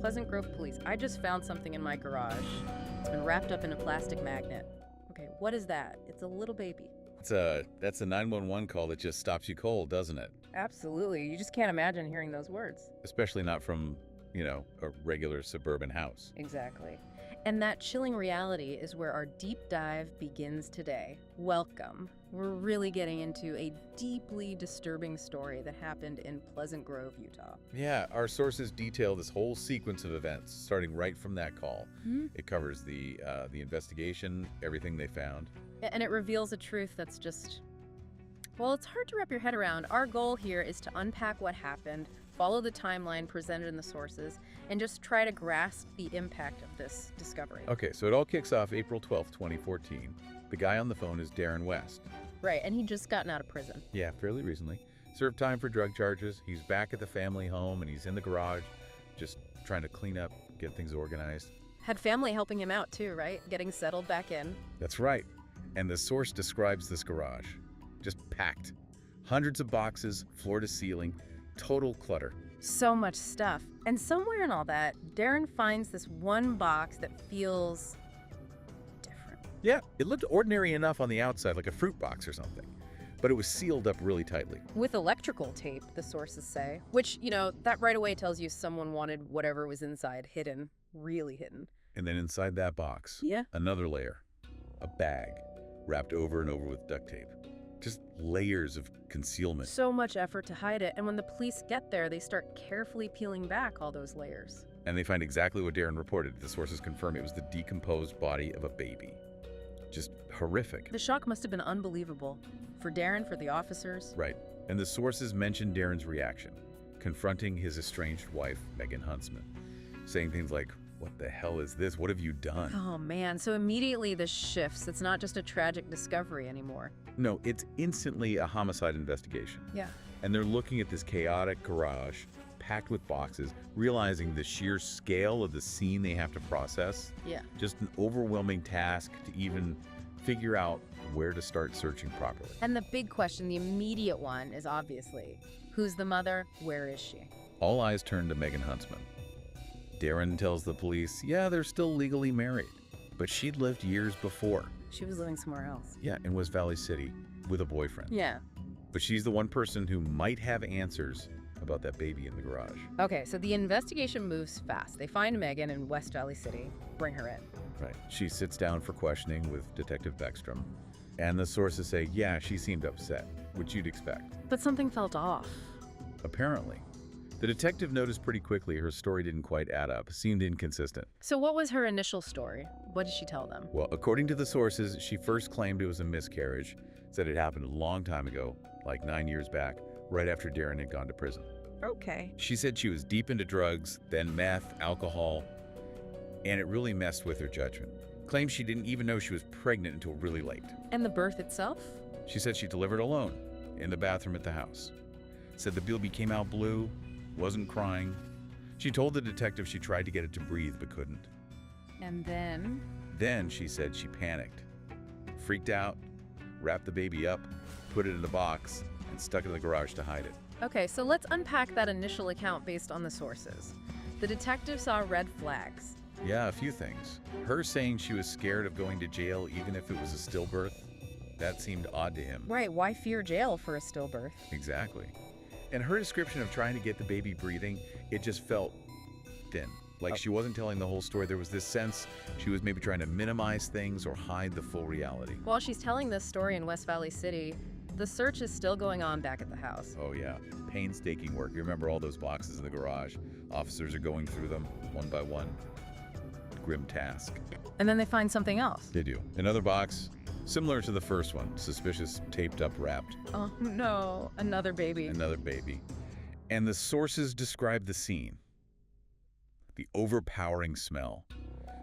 Pleasant Grove Police. I just found something in my garage. It's been wrapped up in a plastic magnet. Okay, what is that? It's a little baby. That's a 911 call that just stops you cold, doesn't it? Absolutely. You just can't imagine hearing those words. Especially not from, a regular suburban house. Exactly. And that chilling reality is where our deep dive begins today. Welcome. We're really getting into a deeply disturbing story that happened in Pleasant Grove, Utah. Yeah, our sources detail this whole sequence of events, starting right from that call. It covers the investigation, everything they found. And it reveals a truth that's just, well, it's hard to wrap your head around. Our goal here is to unpack what happened, follow the timeline presented in the sources, and just try to grasp the impact of this discovery. Okay, so it all kicks off April 12th, 2014. The guy on the phone is Darren West. Right, and he'd just gotten out of prison. Yeah, fairly recently. Served time for drug charges. He's back at the family home, and he's in the garage, just trying to clean up, get things organized. Had family helping him out too, right? Getting settled back in. That's right. And the source describes this garage. Just packed. Hundreds of boxes, floor to ceiling, total clutter. So much stuff. And somewhere in all that, Darren finds this one box that feels different. Yeah, it looked ordinary enough on the outside, like a fruit box or something. But it was sealed up really tightly. With electrical tape, the sources say. Which, that right away tells you someone wanted whatever was inside hidden, really hidden. And then inside that box, another layer. A bag, wrapped over and over with duct tape. Just layers of concealment. So much effort to hide it, and when the police get there, they start carefully peeling back all those layers. And they find exactly what Darren reported. The sources confirm it was the decomposed body of a baby. Just horrific. The shock must have been unbelievable. For Darren, for the officers. Right. And the sources mention Darren's reaction, confronting his estranged wife, Megan Huntsman, saying things like, "What the hell is this? What have you done?" Oh man, so immediately this shifts. It's not just a tragic discovery anymore. No, it's instantly a homicide investigation. Yeah. And they're looking at this chaotic garage, packed with boxes, realizing the sheer scale of the scene they have to process. Yeah. Just an overwhelming task to even figure out where to start searching properly. And the big question, the immediate one, is obviously, who's the mother? Where is she? All eyes turn to Megan Huntsman. Darren tells the police, yeah, they're still legally married, but she'd lived years before. She was living somewhere else. Yeah, in West Valley City with a boyfriend. Yeah. But she's the one person who might have answers about that baby in the garage. Okay, so the investigation moves fast. They find Megan in West Valley City, bring her in. Right. She sits down for questioning with Detective Beckstrom, and the sources say, yeah, she seemed upset, which you'd expect. But something felt off. Apparently. The detective noticed pretty quickly her story didn't quite add up, seemed inconsistent. So what was her initial story? What did she tell them? Well, according to the sources, she first claimed it was a miscarriage, said it happened a long time ago, like 9 years back, right after Darren had gone to prison. Okay. She said she was deep into drugs, then meth, alcohol, and it really messed with her judgment. Claimed she didn't even know she was pregnant until really late. And the birth itself? She said she delivered alone, in the bathroom at the house. Said the baby came out blue, wasn't crying. She told the detective she tried to get it to breathe but couldn't. And then? Then she said she panicked, freaked out, wrapped the baby up, put it in a box, and stuck it in the garage to hide it. Okay, so let's unpack that initial account based on the sources. The detective saw red flags. Yeah, a few things. Her saying she was scared of going to jail even if it was a stillbirth, that seemed odd to him. Right, why fear jail for a stillbirth? Exactly. And her description of trying to get the baby breathing, it just felt thin. Like she wasn't telling the whole story. There was this sense she was maybe trying to minimize things or hide the full reality. While she's telling this story in West Valley City, the search is still going on back at the house. Oh yeah, painstaking work. You remember all those boxes in the garage? Officers are going through them one by one. Grim task. And then they find something else. They do. Another box, similar to the first one, suspicious, taped up, wrapped. Oh no, another baby. Another baby. And the sources describe the scene. The overpowering smell.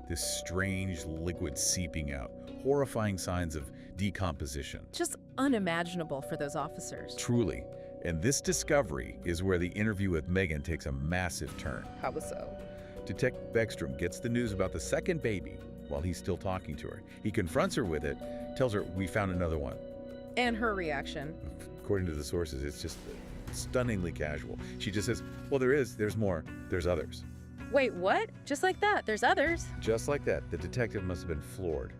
This strange liquid seeping out. Horrifying signs of decomposition. Just unimaginable for those officers. Truly. And this discovery is where the interview with Megan takes a massive turn. How so? Detective Beckstrom gets the news about the second baby while he's still talking to her. He confronts her with it, tells her, we found another one. And her reaction? According to the sources, it's just stunningly casual. She just says, well, there's more, there's others. Wait, what? Just like that, there's others. Just like that, the detective must have been floored.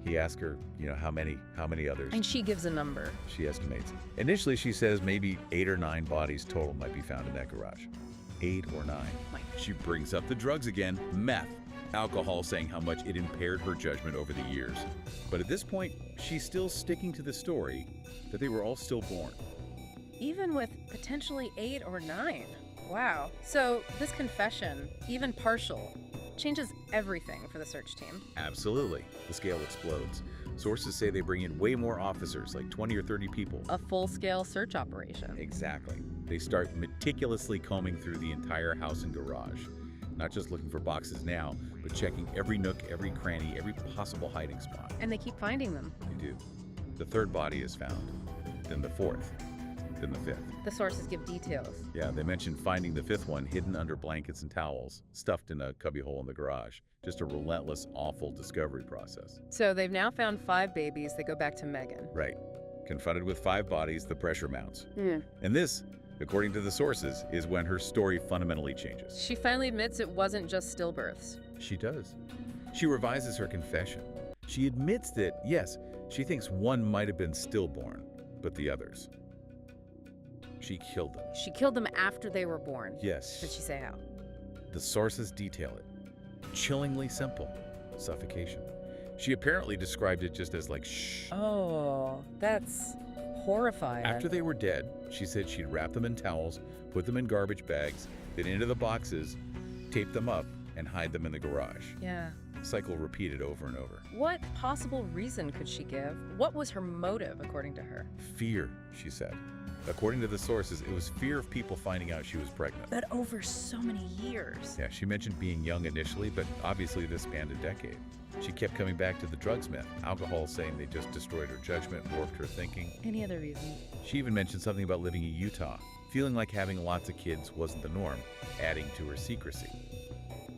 He asked her, how many others? And she gives a number. She estimates. Initially, she says maybe 8 or 9 bodies total might be found in that garage. 8 or 9. She brings up the drugs again, meth, alcohol, saying how much it impaired her judgment over the years. But at this point, she's still sticking to the story that they were all stillborn. Even with potentially 8 or 9. Wow. So this confession, even partial, changes everything for the search team. Absolutely. The scale explodes. Sources say they bring in way more officers, like 20 or 30 people. A full-scale search operation. Exactly. They start meticulously combing through the entire house and garage. Not just looking for boxes now, but checking every nook, every cranny, every possible hiding spot. And they keep finding them. They do. The 3rd body is found, then the 4th, then the 5th. The sources give details. Yeah, they mentioned finding the 5th one hidden under blankets and towels, stuffed in a cubbyhole in the garage. Just a relentless, awful discovery process. So they've now found 5 babies that go back to Megan. Right. Confronted with 5 bodies, the pressure mounts. Hmm. And this, according to the sources, is when her story fundamentally changes. She finally admits it wasn't just stillbirths. She does. She revises her confession. She admits that, yes, she thinks one might have been stillborn, but the others. She killed them. She killed them after they were born. Yes. Did she say how? The sources detail it. Chillingly simple. Suffocation. She apparently described it just as like, shh. Oh, that's horrifying. After they were dead, she said she'd wrap them in towels, put them in garbage bags, then into the boxes, tape them up, and hide them in the garage. Yeah. Cycle repeated over and over. What possible reason could she give? What was her motive, according to her? Fear, she said. According to the sources, it was fear of people finding out she was pregnant. But over so many years. Yeah, she mentioned being young initially, but obviously this spanned a decade. She kept coming back to the drugs myth, alcohol, saying they just destroyed her judgment, warped her thinking. Any other reason? She even mentioned something about living in Utah, feeling like having lots of kids wasn't the norm, adding to her secrecy.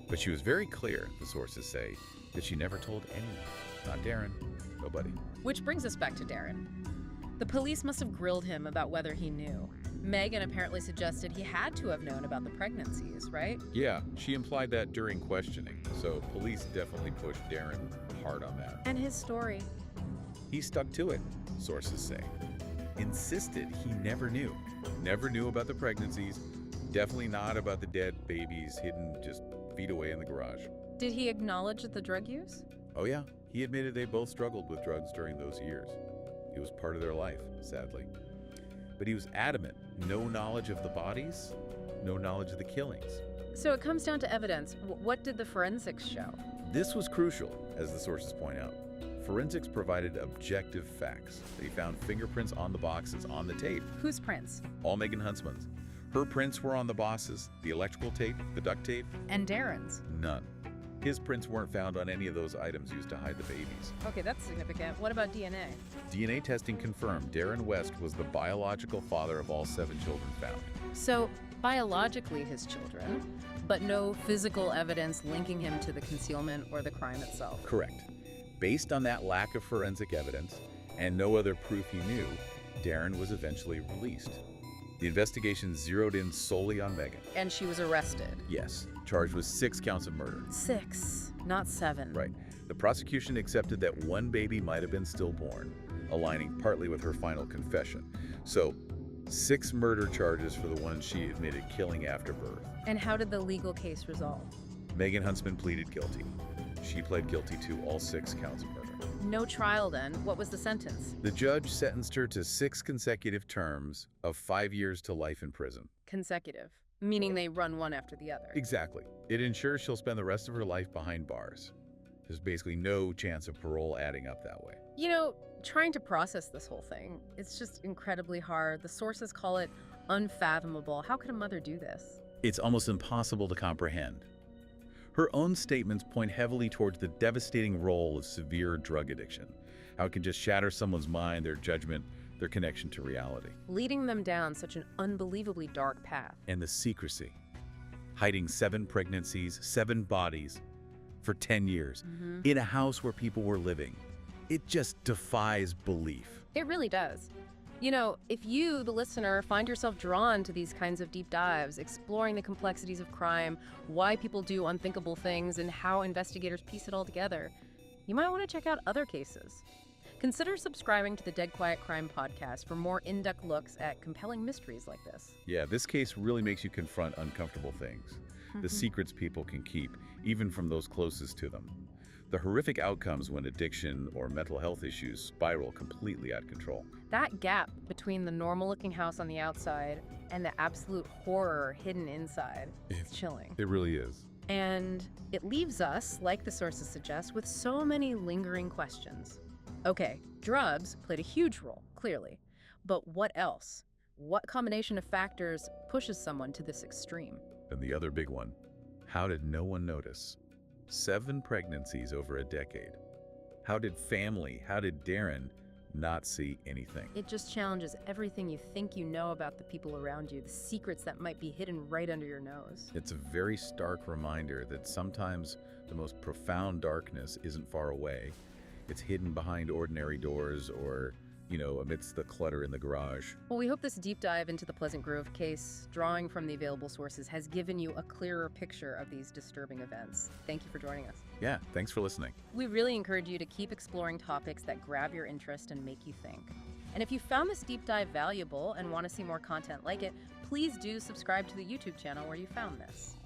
But she was very clear, the sources say, that she never told anyone. Not Darren, nobody. Which brings us back to Darren. The police must have grilled him about whether he knew. Megan apparently suggested he had to have known about the pregnancies, right? Yeah, she implied that during questioning, so police definitely pushed Darren hard on that. And his story. He stuck to it, sources say. Insisted he never knew. Never knew about the pregnancies, definitely not about the dead babies hidden just feet away in the garage. Did he acknowledge the drug use? Oh yeah, he admitted they both struggled with drugs during those years. It was part of their life, sadly. But he was adamant, no knowledge of the bodies, no knowledge of the killings. So it comes down to evidence. What did the forensics show? This was crucial, as the sources point out. Forensics provided objective facts. They found fingerprints on the boxes, on the tape. Whose prints? All Megan Huntsman's. Her prints were on the boxes, the electrical tape, the duct tape. And Darren's? None. His prints weren't found on any of those items used to hide the babies. Okay, that's significant. What about DNA? DNA testing confirmed Darren West was the biological father of all 7 children found. So, biologically his children, but no physical evidence linking him to the concealment or the crime itself. Correct. Based on that lack of forensic evidence and no other proof he knew, Darren was eventually released. The investigation zeroed in solely on Megan. And she was arrested. Yes, charged with 6 counts of murder. 6, not 7. Right. The prosecution accepted that one baby might have been stillborn, aligning partly with her final confession. So, 6 murder charges for the one she admitted killing after birth. And how did the legal case resolve? Megan Huntsman pleaded guilty. She pled guilty to all 6 counts of murder. No trial then. What was the sentence? The judge sentenced her to 6 consecutive terms of 5 years to life in prison. Consecutive, meaning they run one after the other. Exactly. It ensures she'll spend the rest of her life behind bars. There's basically no chance of parole adding up that way. You know, trying to process this whole thing, it's just incredibly hard. The sources call it unfathomable. How could a mother do this? It's almost impossible to comprehend. Her own statements point heavily towards the devastating role of severe drug addiction, how it can just shatter someone's mind, their judgment, their connection to reality. Leading them down such an unbelievably dark path. And the secrecy. Hiding 7 pregnancies, 7 bodies for 10 years in a house where people were living. It just defies belief. It really does. If you, the listener, find yourself drawn to these kinds of deep dives, exploring the complexities of crime, why people do unthinkable things, and how investigators piece it all together, you might want to check out other cases. Consider subscribing to the Dead Quiet Crime podcast for more in-depth looks at compelling mysteries like this. Yeah, this case really makes you confront uncomfortable things, the secrets people can keep, even from those closest to them. The horrific outcomes when addiction or mental health issues spiral completely out of control. That gap between the normal-looking house on the outside and the absolute horror hidden inside is chilling. It really is. And it leaves us, like the sources suggest, with so many lingering questions. Okay, drugs played a huge role, clearly. But what else? What combination of factors pushes someone to this extreme? And the other big one, how did no one notice? 7 pregnancies over a decade. How did Darren not see anything? It just challenges everything you think you know about the people around you, the secrets that might be hidden right under your nose. It's a very stark reminder that sometimes the most profound darkness isn't far away. It's hidden behind ordinary doors or, amidst the clutter in the garage. Well, we hope this deep dive into the Pleasant Grove case, drawing from the available sources, has given you a clearer picture of these disturbing events. Thank you for joining us. Yeah, thanks for listening. We really encourage you to keep exploring topics that grab your interest and make you think. And if you found this deep dive valuable and want to see more content like it, please do subscribe to the YouTube channel where you found this.